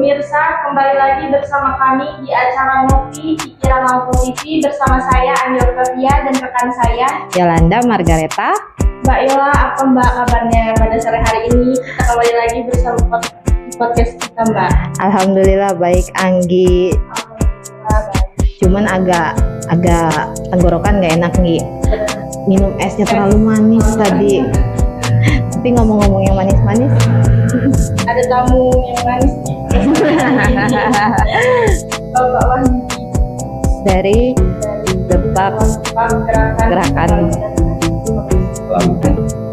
Pemirsa, kembali lagi bersama kami di acara Ngopi Pikiran Lampung TV bersama saya Andi Octavia dan rekan saya Yolanda Margareta. Mbak Yola, apa Mbak kabarnya pada sore hari ini? Kita kembali lagi bersama podcast kita, Mbak. Alhamdulillah baik, Anggi. Cuman agak tenggorokan nggak enak nih. Minum esnya terlalu manis tadi. Tapi ngomong-ngomong yang manis-manis, ada tamu yang manis nih. Bapak Wahyu dari Lebak Gerakan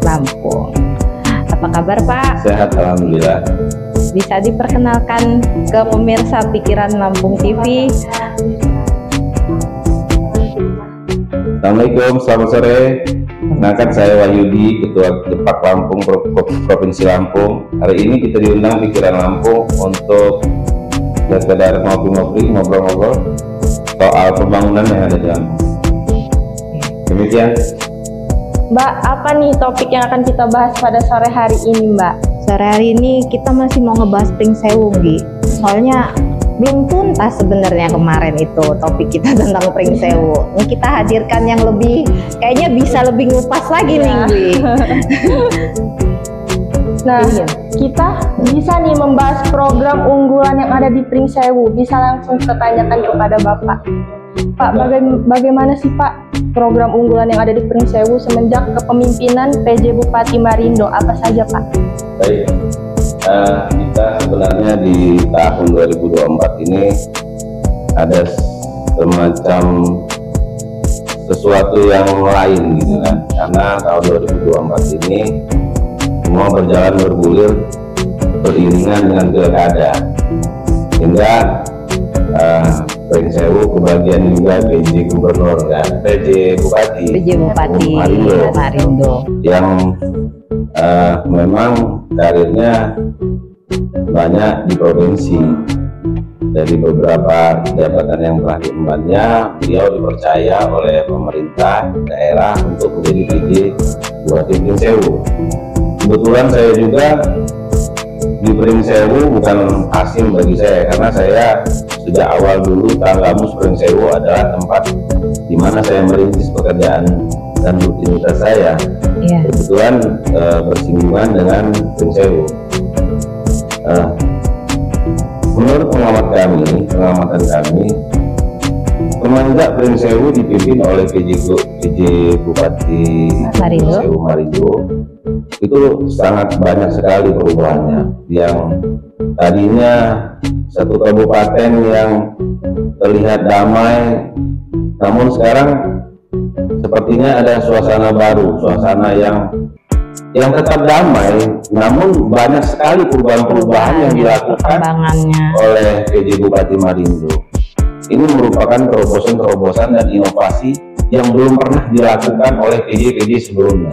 Lampung. Apa kabar Pak? Sehat alhamdulillah. Bisa diperkenalkan ke pemirsa Pikiran Lampung TV. Assalamualaikum, selamat sore. Kenalkan saya Wahyudi, Ketua Depak Lampung Provinsi Lampung. Hari ini kita diundang Pikiran Lampung untuk sekedar ngopi-ngopi, ngobrol-ngobrol soal pembangunan yang ada di Lampung. Demikian. Mbak, apa nih topik yang akan kita bahas pada sore hari ini, Mbak? Sore hari ini kita masih mau ngebahas Pring Sewu, Gi. Soalnya belum tuntas sebenarnya kemarin itu topik kita tentang Pring Sewu. Ini kita hadirkan yang lebih, kayaknya bisa lebih ngupas lagi nih, Gi. Nah, kita bisa nih membahas program unggulan yang ada di Pring Sewu. Bisa langsung kita tanyakan kepada Bapak. Pak, bagaimana sih Pak program unggulan yang ada di Pring Sewu semenjak kepemimpinan PJ Bupati Marindo? Apa saja Pak? Baik, kita sebenarnya di tahun 2024 ini ada semacam sesuatu yang lain gitu kan, karena tahun 2024 ini semua berjalan bergulir beriringan dengan pilkada, hingga Pring Sewu kebagian juga PJ Gubernur kan, PJ Bupati Marindo yang memang karirnya banyak di provinsi. Dari beberapa jabatan yang telah diembannya, beliau dipercaya oleh pemerintah daerah untuk menjadi PJ Bupati Pring Sewu. Kebetulan saya juga di Pring Sewu bukan asing bagi saya, karena saya sejak awal dulu Tanggamus Pring Sewu adalah tempat di mana saya merintis pekerjaan dan rutinitas saya. Kebetulan bersinggungan dengan Pring Sewu. Menurut pengamatan kami, semenjak Pring Sewu dipimpin oleh PJ Bupati Pring Sewu Marindo, itu sangat banyak sekali perubahannya. Yang tadinya satu kabupaten yang terlihat damai, namun sekarang sepertinya ada suasana baru, suasana yang tetap damai, namun banyak sekali perubahan-perubahan yang dilakukan oleh PJ Bupati Marindo. Ini merupakan terobosan-terobosan dan inovasi yang belum pernah dilakukan oleh PJ sebelumnya.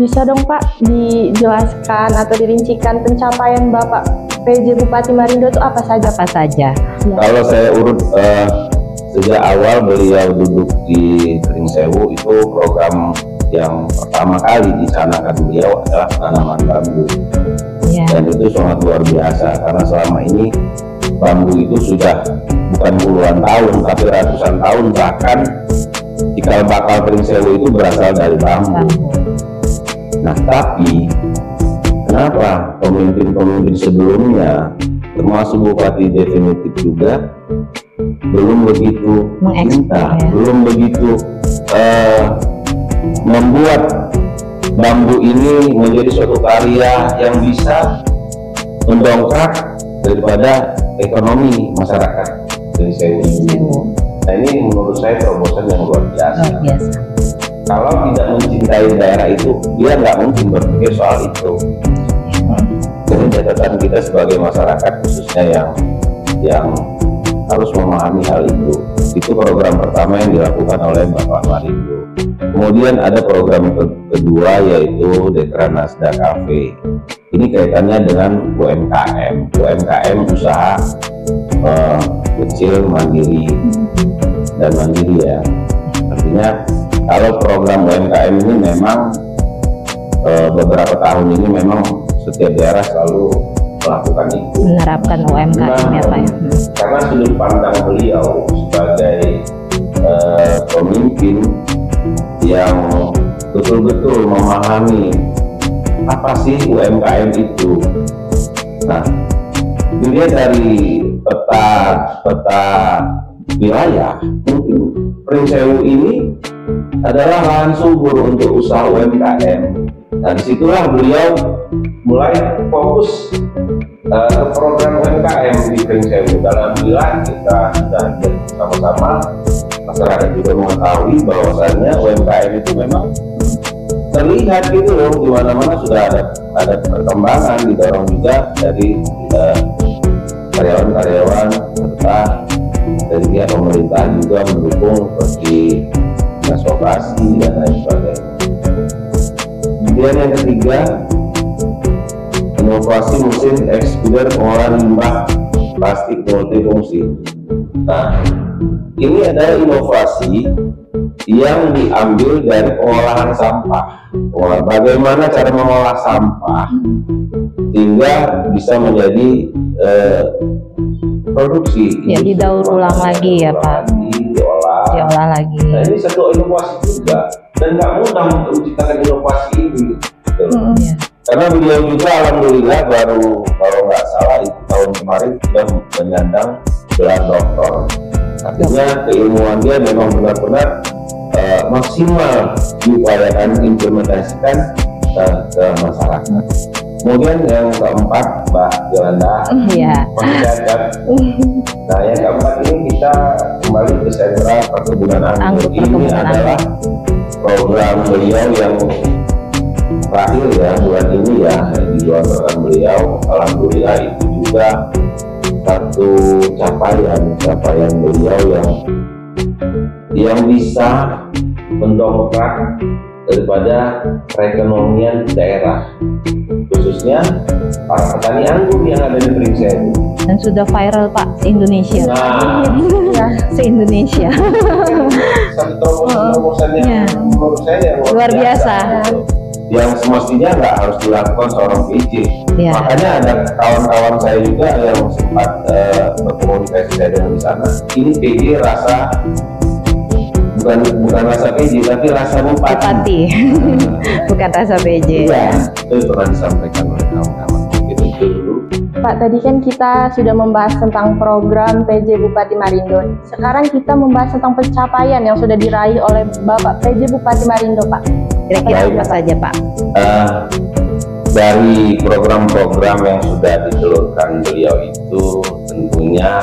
Bisa dong Pak dijelaskan atau dirincikan pencapaian Bapak PJ Bupati Marindo itu apa saja? Ya. Kalau saya urut sejak awal beliau duduk di Pring Sewu, itu program yang pertama kali dicanangkan beliau adalah penanaman bambu. Dan itu sangat luar biasa, karena selama ini bambu itu sudah bukan puluhan tahun tapi ratusan tahun, bahkan cikal bakal Pring Sewu itu berasal dari bambu. Nah, tapi kenapa pemimpin-pemimpin sebelumnya, termasuk Bupati definitif juga, belum begitu cinta, belum begitu membuat bambu ini menjadi suatu karya yang bisa mendongkrak daripada ekonomi masyarakat Pring Sewu. Nah, ini menurut saya terobosan yang luar biasa. Kalau tidak mencintai daerah itu, dia nggak mungkin berpikir soal itu. Jadi catatan kita sebagai masyarakat khususnya yang harus memahami hal itu. Itu program pertama yang dilakukan oleh Bapak Marindo. Kemudian ada program kedua, yaitu Dekranasda Cafe. Ini kaitannya dengan UMKM, usaha kecil mandiri ya. Artinya kalau program UMKM ini memang beberapa tahun ini memang setiap daerah selalu melakukan itu. Menerapkan UMKM ya Pak ya. Karena sudut pandang beliau sebagai pemimpin yang betul-betul memahami apa sih UMKM itu. Nah, dilihat dari peta wilayah, mungkin Pringsewu ini adalah lahan subur untuk usaha UMKM. Nah, disitulah beliau mulai fokus ke program UMKM di Pringsewu. Alhamdulillah kita sudah sama-sama, masyarakat juga mengetahui bahwasannya UMKM itu memang terlihat gitu loh, di mana-mana sudah ada perkembangan, didorong juga dari karyawan-karyawan serta dari pihak pemerintah juga mendukung seperti dinas operasi dan lain sebagainya. Kemudian yang ketiga, inovasi mesin ekskuder pengolahan limbah plastik multifungsi. Nah, ini adalah inovasi yang diambil dari pengolahan sampah. Bagaimana cara mengolah sampah sehingga bisa menjadi produksi. Ya, didaur ulang lagi ya Pak. Diolah lagi. Nah, ini satu inovasi juga, dan nggak mudah untuk menciptakan inovasi ini. Ya. Karena beliau juga alhamdulillah baru kalau nggak salah itu tahun kemarin sudah menyandang gelar doktor. Artinya keilmuan dia memang benar-benar maksimal diupayakan implementasikan ke masyarakat. Kemudian yang keempat, Mbak Yolanda, masih ada. Nah, yang keempat ini kita kembali ke sentra perkebunan anggur. Ini adalah program beliau yang terakhir ya bulan ini ya, diluarkan beliau. Alhamdulillah itu juga satu capaian beliau yang bisa mendongkrak daripada perekonomian daerah, khususnya para petani anggur yang ada di Pringsewu. Dan sudah viral Pak se-Indonesia. Nah, se-Indonesia. Satu terobosan yang menurut saya luar biasa. Yang semestinya nggak harus dilakukan seorang PJ. Makanya ada kawan-kawan saya juga yang sempat berkomunikasi saya dengan di sana. Ini PJ rasa bukan rasa PJ tapi rasa bupati. Bukan rasa PJ. Iya, itu pernah disampaikan oleh kawan-kawan. Itu dulu. Pak, tadi kan kita sudah membahas tentang program PJ Bupati Marindo. Sekarang kita membahas tentang pencapaian yang sudah diraih oleh Bapak PJ Bupati Marindo, Pak. Kira-kira apa saja, Pak? Dari program-program yang sudah ditelurkan beliau itu tentunya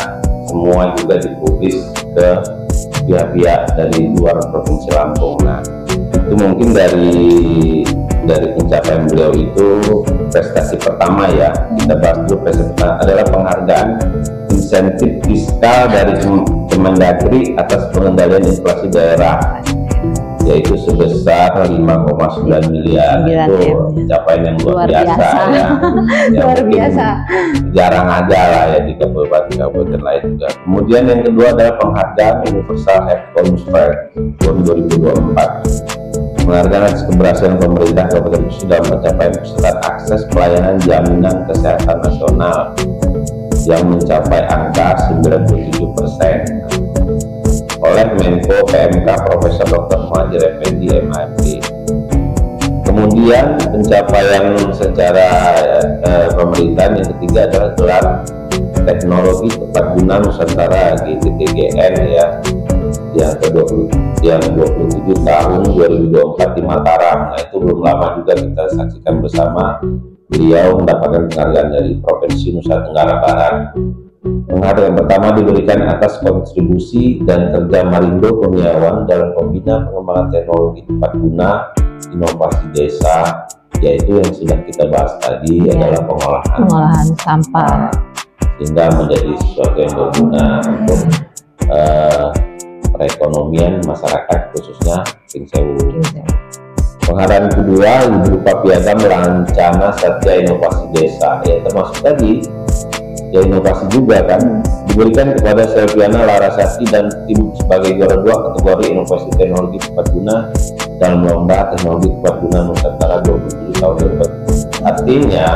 semua juga dipublis ke pihak-pihak dari luar Provinsi Lampung. Nah, itu mungkin dari pencapaian beliau itu prestasi pertama ya, kita bahas dulu. Prestasi pertama adalah penghargaan insentif fiskal dari Kemendagri atas pengendalian inflasi daerah, yaitu sebesar 5,9 miliar. Itu pencapaian yang luar biasa ya. Luar biasa. Jarang ada lah ya di kabupaten lain juga. Kemudian yang kedua adalah penghargaan Universal Health Bonus tahun 2024. Penghargaan atas keberhasilan pemerintah Kabupaten sudah mencapai peserta akses pelayanan jaminan kesehatan nasional yang mencapai angka 97% oleh Menko PMK Profesor Dr. Muhadjir Effendi MAFD. Kemudian pencapaian secara pemerintahan yang ketiga adalah gelar teknologi tepat guna Nusantara GTTGN ya, yang 27 tahun 2024 di Mataram. Nah, itu belum lama juga kita saksikan bersama beliau mendapatkan penghargaan dari Provinsi Nusa Tenggara Barat. Penghargaan pertama diberikan atas kontribusi dan kerja Marindo Kurniawan dalam pembina pengembangan teknologi tepat guna inovasi desa, yaitu yang sudah kita bahas tadi adalah pengolahan sampah, sehingga menjadi sesuatu yang berguna untuk perekonomian masyarakat khususnya Pringsewu. Penghargaan kedua berupa piagam Lancana Satya Inovasi Desa, ya termasuk tadi ya inovasi juga kan, diberikan kepada Selviana Larasati dan tim sebagai juara 2 kategori inovasi teknologi tepat guna dalam lomba teknologi tepat guna Nusantara 27 tahun depan. Artinya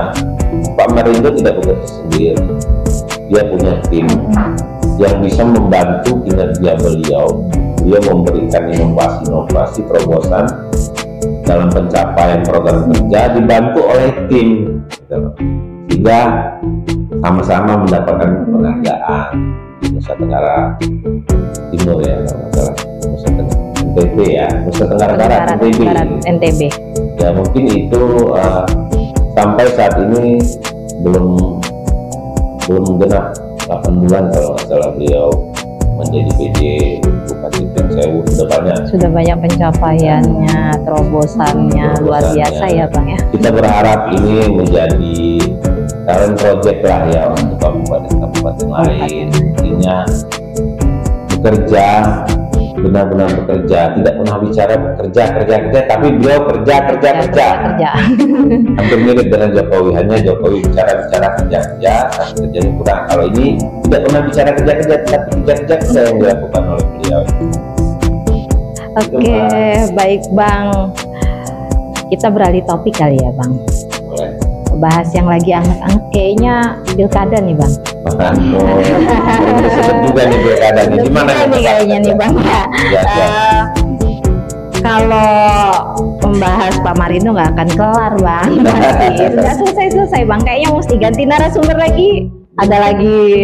Pak Marindo tidak bekerja sendiri, dia punya tim yang bisa membantu kinerja beliau. Dia memberikan inovasi-inovasi terobosan dalam pencapaian program kerja, dibantu oleh tim, sehingga sama-sama mendapatkan penghargaan di Nusa Tenggara Timur ya, kalau nggak salah Nusa Tenggara NTB ya, Nusa Tenggara Barat NTB. Ya mungkin itu sampai saat ini belum genap 8 bulan kalau nggak salah beliau menjadi PJ Bupati Pringsewu. Sudah banyak pencapaiannya, terobosannya luar biasa ya Bang ya. Kita berharap ini menjadi talent project lah ya untuk kabupaten-kabupaten lain. Intinya bekerja, benar-benar bekerja, tidak pernah bicara kerja, tapi beliau kerja. Hampir mirip dengan Jokowi, hanya Jokowi bicara kerja, tapi kerjanya kurang. Kalau ini tidak pernah bicara kerja, tapi kerja yang dilakukan oleh beliau. Oke, baik Bang. Kita beralih topik kali ya Bang. Boleh. Bahas yang lagi anget-anget kayaknya pilkada nih Bang. Belum disebut juga nih pilkada nih. Gimana nih kayaknya nih Bang ya. Kalau membahas Pak Marindo nggak akan kelar Bang, pasti nggak selesai Bang. Kayaknya mesti ganti narasumber lagi.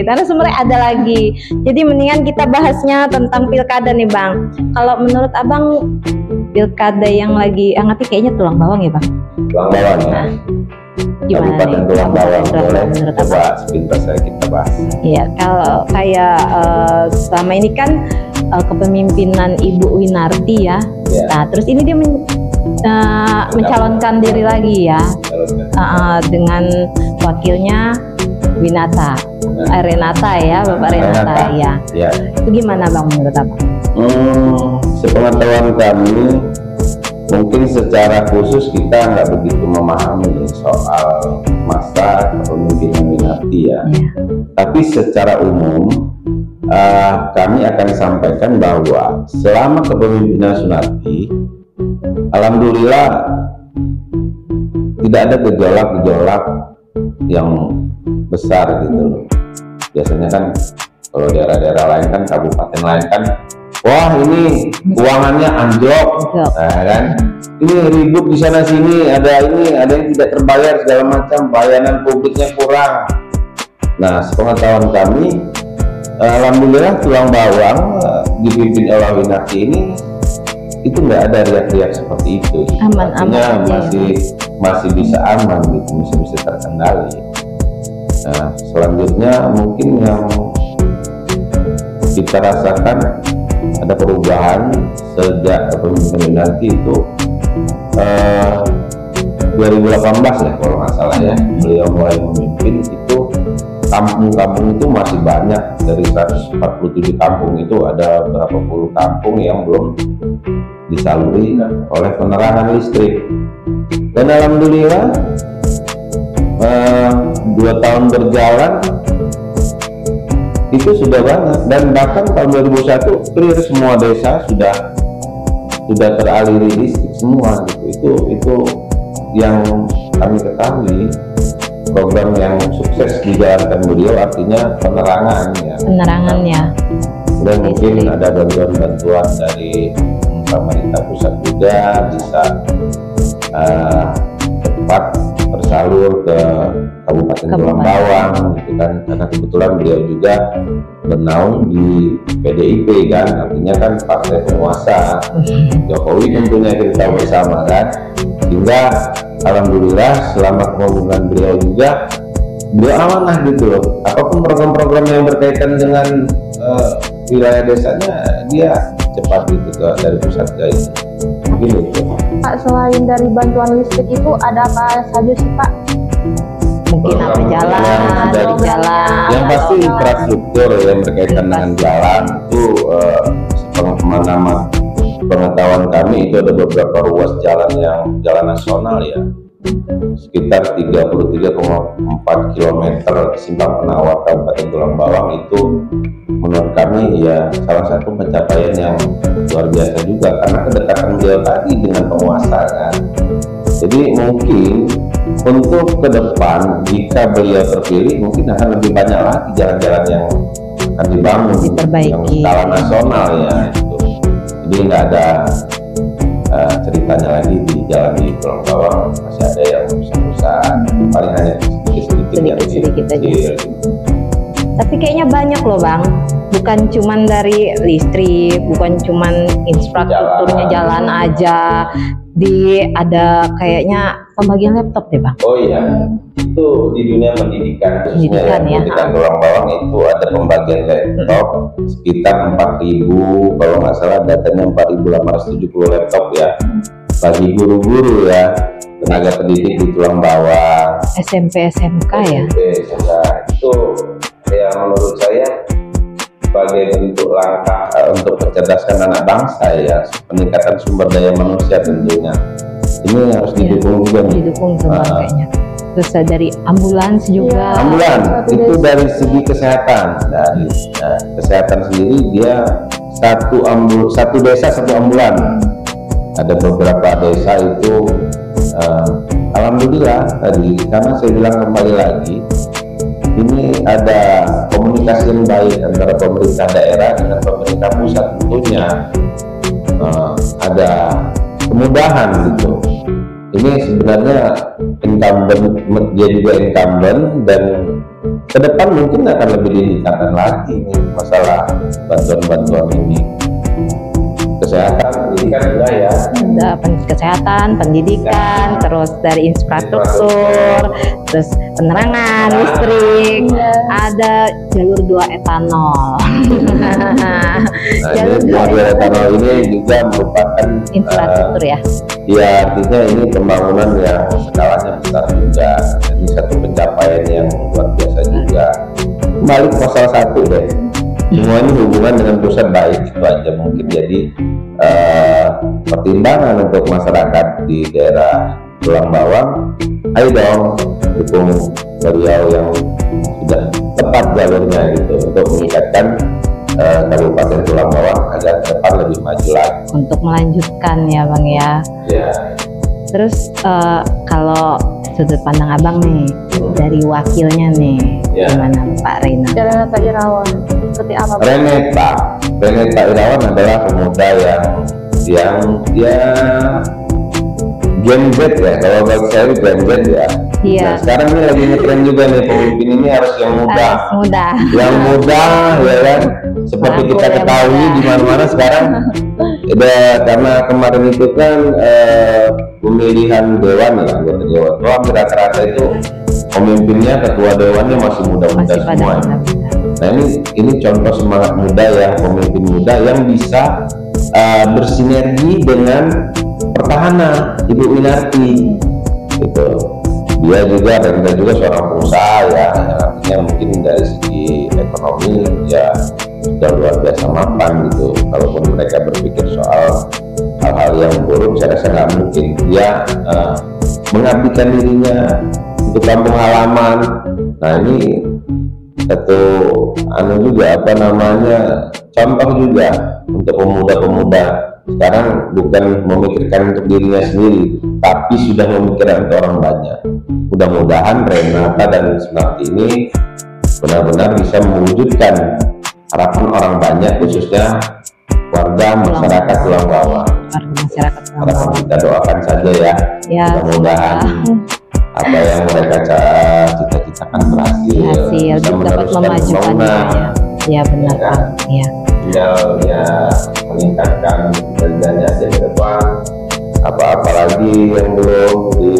Narasumbernya ada lagi. Jadi mendingan kita bahasnya tentang pilkada nih Bang. Kalau menurut Abang pilkada yang lagi hangat kayaknya Tulang Bawang ya Bang? Tulang Bawang ya. Gimana Kabupaten nih? Tulang Bawang, boleh menurut coba Abang? sepintas saya kita bahas. Iya, kalau kayak selama ini kan kepemimpinan Ibu Winarti ya. Nah, terus ini dia mencalonkan diri lagi ya, dengan wakilnya Renata ya, Bapak Renata ya. Itu gimana Bang menurut Abang? Sepengetahuan kami, mungkin secara khusus kita nggak begitu memahami soal masa kepemimpinan Winarti ya. Tapi secara umum kami akan sampaikan bahwa selama kepemimpinan Sunarti, alhamdulillah tidak ada gejolak yang besar gitu loh. Biasanya kan kalau daerah-daerah lain kan, kabupaten lain kan, wah ini keuangannya anjlok, kan? Ini ribut di sana sini, ada yang tidak terbayar segala macam, pelayanan publiknya kurang. Nah, sepengetahuan kami, alhamdulillah Tulang Bawang dipimpin oleh Winarti ini itu nggak ada riak-riak seperti itu. Artinya masih bisa aman gitu, bisa terkendali. Nah, selanjutnya mungkin yang kita rasakan ada perubahan sejak kepemimpinan Winarti itu 2018 ya kalau nggak salah ya, beliau mulai memimpin itu. Kampung-kampung itu masih banyak, dari 147 kampung itu ada berapa puluh kampung yang belum disaluri oleh penerangan listrik. Dan alhamdulillah 2 tahun berjalan itu sudah banyak, dan bahkan tahun 2001 clear semua desa sudah teraliri listrik semua gitu. Itu yang kami ketahui. Program yang sukses dijalankan beliau, artinya penerangannya. Dan mungkin ada bantuan-bantuan dari pemerintah pusat juga bisa cepat tersalur ke Kabupaten Tulang Bawang gitu kan, karena kebetulan beliau juga bernaung di PDIP kan, artinya kan partai penguasa Jokowi tentunya kita tahu bersama kan. Hingga alhamdulillah selama kepemimpinan beliau juga beliau amanah gitu loh. Apapun program-program yang berkaitan dengan wilayah desanya dia cepat gitu dari pusat ke ini. Begini itu. Pak, selain dari bantuan listrik itu ada apa saja sih Pak? Mungkin apa jalan. Yang pasti infrastruktur yang berkaitan dengan jalan itu pengetahuan kami itu ada beberapa ruas jalan yang jalan nasional ya, sekitar 33,4 km simpang penawar Kabupaten Tulang Bawang. Itu menurut kami ya salah satu pencapaian yang luar biasa juga, karena kedekatan beliau beliau tadi dengan penguasa kan. Jadi mungkin untuk ke depan jika beliau terpilih mungkin akan lebih banyak lagi jalan-jalan yang akan dibangun, Diperbaiki. yang skala nasional ya itu. Jadi nggak ada ceritanya lagi di jalan di Pulau Bawang masih ada yang rusak-rusak, paling hanya sedikit-sedikit yang Sedikit-sedikit aja. kecil. Tapi kayaknya banyak loh Bang, bukan cuman dari listrik, bukan cuman infrastrukturnya jalan aja, ada kayaknya pembagian laptop deh Bang. Oh iya, itu di dunia pendidikan khususnya Pendidikan, ya. pendidikan Tulang Bawang itu ada pembagian laptop sekitar 4.000, kalau nggak salah datanya 4.870 laptop ya, bagi guru-guru ya, tenaga pendidik di Tulang Bawang, SMP SMK ya. itu ya menurut saya sebagai bentuk langkah untuk mencerdaskan anak bangsa ya, peningkatan sumber daya manusia tentunya. Ini harus didukung juga nih. Didukung semua kayaknya. Terus dari ambulans juga. Ambulan itu dari segi kesehatan, dari kesehatan sendiri dia satu desa satu ambulan. Ada beberapa desa itu alhamdulillah tadi, karena saya bilang kembali lagi ini ada komunikasi yang baik antara pemerintah daerah dengan pemerintah pusat, tentunya ada kemudahan gitu. Ini sebenarnya incumbent, dia juga incumbent, dan ke depan mungkin akan lebih ditingkatkan lagi nih masalah bantuan-bantuan ini. Kesehatan, pendidikan juga ya. Ada kesehatan, pendidikan, terus dari infrastruktur, terus penerangan, listrik, ada jalur 2 etanol. Nah, Jalur ini 2 jalur etanol ini juga merupakan infrastruktur ya. ya artinya ini pembangunan yang skalanya besar juga. Ini satu pencapaian yang luar biasa juga. Kembali ke masalah satu deh, semuanya hubungan dengan pusat baik, itu aja mungkin jadi pertimbangan untuk masyarakat di daerah Tulang Bawang. Ayo dong dukung beliau yang sudah tepat jalurnya gitu untuk meningkatkan Kabupaten Tulang Bawang agar ke depan lebih maju lagi. Untuk melanjutkan ya Bang ya. Ya. Terus kalau sudut pandang Abang nih dari wakilnya nih, Ya. gimana Pak Rena? Renata Irawan seperti apa Pak? Renata Irawan adalah pemuda yang dia Gen Z ya, kalau bagi saya Gen Z ya. Iya. Nah, sekarang ini lagi ngetren juga nih, pemimpin ini harus yang muda. Harus muda. Yang muda ya kan, seperti kita Yang ketahui muda. di mana-mana sekarang karena kemarin itu kan pemilihan dewan ya, anggota dewan. Hampir rata-rata itu pemimpinnya, ketua dewannya masih muda-muda Masih pada semua. muda-muda. Nah ini contoh semangat muda ya, pemimpin muda yang bisa bersinergi dengan pertahanan, Ibu Minarti gitu. Dia juga seorang pengusaha ya, yang artinya mungkin dari segi ekonomi ya sudah luar biasa mapan gitu. Kalaupun mereka berpikir soal hal-hal yang buruk, saya rasa nggak mungkin. Dia mengabdikan dirinya untuk kampung halaman. Nah ini satu contoh juga untuk pemuda-pemuda sekarang, bukan memikirkan untuk dirinya sendiri, tapi sudah memikirkan untuk orang banyak. Mudah-mudahan Renata dan Sunarti ini benar-benar bisa mewujudkan harapan orang banyak, khususnya warga masyarakat Tulang Bawang. Warga masyarakat Tulang Harapan Bawang. kita doakan saja ya, Ya, mudah-mudahan apa yang mereka cita-citakan berhasil, Hasil bisa dapat meneruskan memajukan pembangunan. ya benar Ya. Pak. Ya. Tinggal ya meningkatkan kerjanya aja ke depan. Apa-apa lagi yang belum di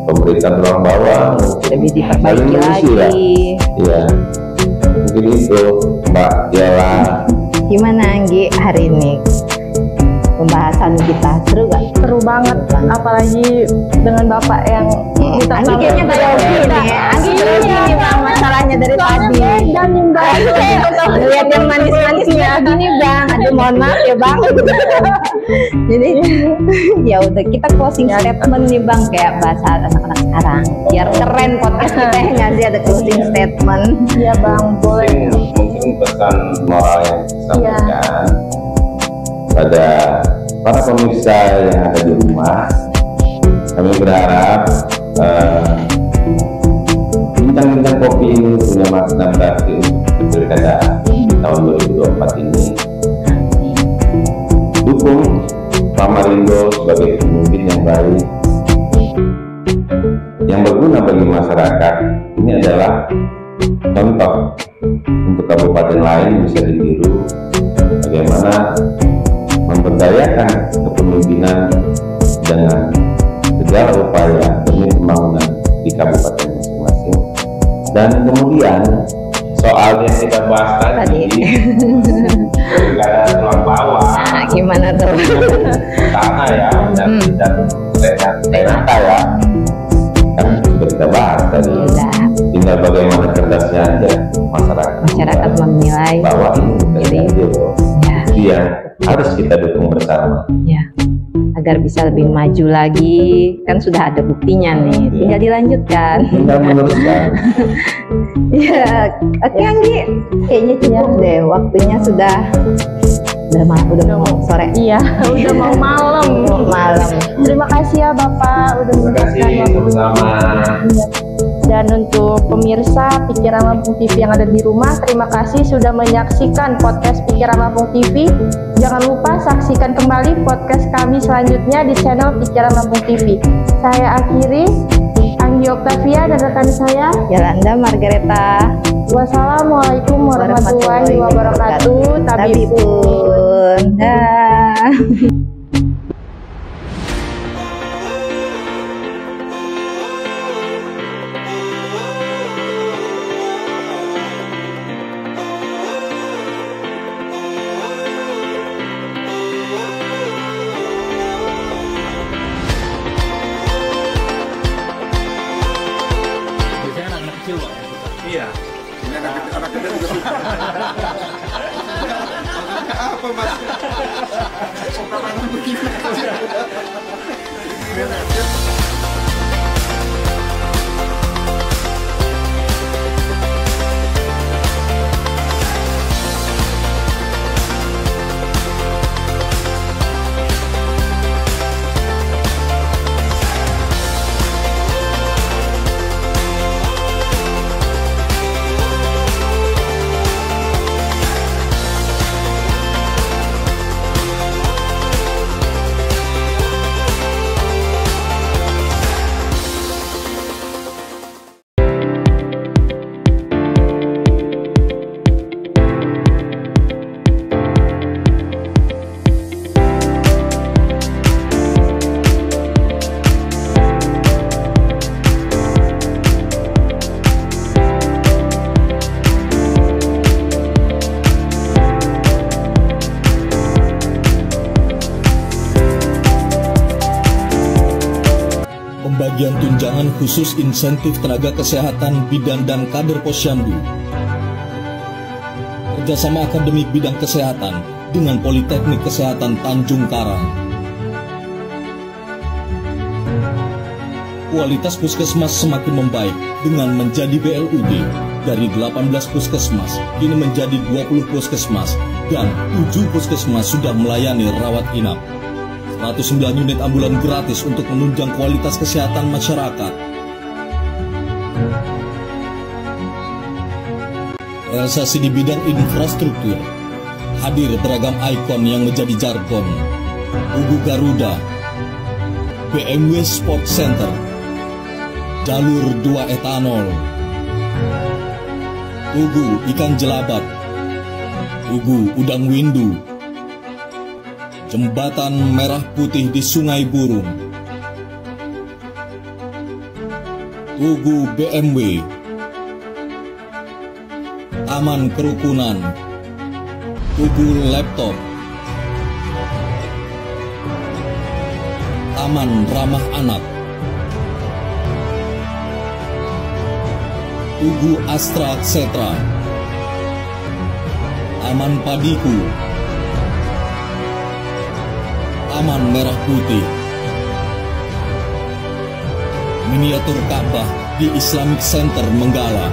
pemerintah Tulang Bawang Lebih diperbaiki saling mengisi lagi. ya. Iya, mungkin itu Mbak Yela. Gimana Anggi hari ini? Pembahasan kita seru gak? Seru banget, apalagi dengan Bapak yang kita Anggi kayaknya grogi nih ya. Anggi grogi nih Bang, masalahnya dari tadi. dan Lihat yang manis-manisnya gini Bang. Aduh mohon maaf ya Bang. Jadi ya udah, kita closing statement nih Bang, kayak bahasa anak-anak sekarang. Biar keren podcast kita ya nggak sih, ada closing statement. Iya Bang, boleh. Mungkin pesan moral yang disampaikan pada para pemirsa yang ada di rumah, kami berharap bincang-bincang kopi ini punya makna berarti untuk pilkada tahun 2024 ini. Dukung Pak Marindo sebagai pemimpin yang baik, yang berguna bagi masyarakat. Ini adalah contoh untuk kabupaten lain bisa ditiru bagaimana memberdayakan kepemimpinan dengan segala upaya demi pembangunan di kabupaten masing-masing. Dan kemudian soal yang kita bahas tadi pilkada tulang bawah, Gimana tuh? tanah ya, dan renata ya, kan sudah kita bahas tadi. Sudah. Tinggal bagaimana cerdasnya aja Masyarakat menilai. bahwa ini bukan Jadi, adil. Ya, Itu yang harus kita dukung bersama. ya. Agar bisa lebih maju lagi, kan sudah ada buktinya nih. Tinggal dilanjutkan. Tinggal meneruskan. Ya, oke Anggi, kayaknya cukup deh. Waktunya sudah mau sore. Iya, udah mau malam. Malam. Terima kasih ya Bapak udah Terima kasih menyempatkan waktu. sama-sama. Iya. Dan untuk pemirsa Pikiran Lampung TV yang ada di rumah, terima kasih sudah menyaksikan podcast Pikiran Lampung TV. Jangan lupa saksikan kembali podcast kami selanjutnya di channel Pikiran Lampung TV. Saya akhiri, Anggi Oktavia dan rekan saya. Yolanda Margareta. Wassalamualaikum warahmatullahi wabarakatuh. Tabipun. Dah. Biasanya anak-anak kecil Pak. Iya. Ini anak kecil juga suka. Apa mas? Sokaran begini. Pembagian tunjangan khusus insentif tenaga kesehatan bidan dan kader posyandu. Kerjasama akademik bidang kesehatan dengan Politeknik Kesehatan Tanjung Karang. Kualitas puskesmas semakin membaik dengan menjadi BLUD. Dari 18 puskesmas, kini menjadi 20 puskesmas dan 7 puskesmas sudah melayani rawat inap. 109 unit ambulan gratis untuk menunjang kualitas kesehatan masyarakat. Realisasi di bidang infrastruktur. Hadir beragam ikon yang menjadi jargon. Tugu Garuda, BMW Sport Center, Jalur 2 etanol, Tugu ikan jelabat, Tugu udang windu, Jembatan merah putih di Sungai Burung, Tugu BMW, Taman Kerukunan, Tugu laptop, Taman ramah anak, Tugu Astra Setra, Taman Padiku, Taman Merah Putih, miniatur Ka'bah di Islamic Center Menggala,